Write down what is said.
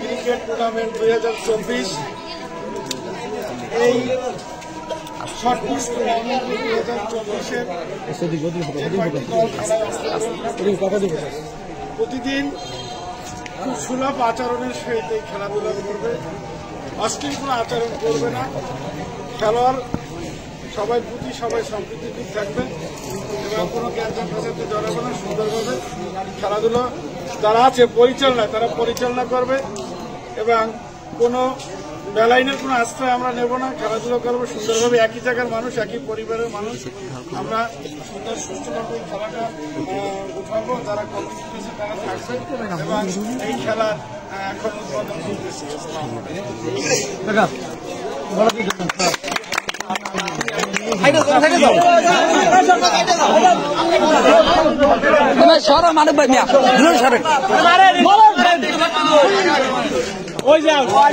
Cricket tournament 2024 এই short pitch tournament 2024 প্রতিদিন খুব সুলভ আচরণের সহিত এই খেলাধুলা করবে, অশ্লীল কোনো আচরণ করবে না। খেলোয়াড় সবাই প্রতি সবাই সম্প্রীতির থাকবে এবং কোনো ক্যান্সার ফ্যাসাতে জড়াবে না। সুন্দরভাবে খেলাধুলা যারা আছে পরিচালনায় তারা পরিচালনা করবে এবং কোনো বেলাইনের কোনো আশ্রয় আমরা নেব না। খেলাধুলা করবো সুন্দরভাবে, একই জায়গার মানুষ, একই পরিবারের মানুষ, আমরা সুন্দর সুষ্ঠুভাবে এই খেলাটা উঠাবো। যারা কমিটি তারা থাকবে এবং এই খেলা এখন উদ্বোধন করতেছে। সরেন মানিক ভাই মিয়া, সরেন ওই যাও ভাই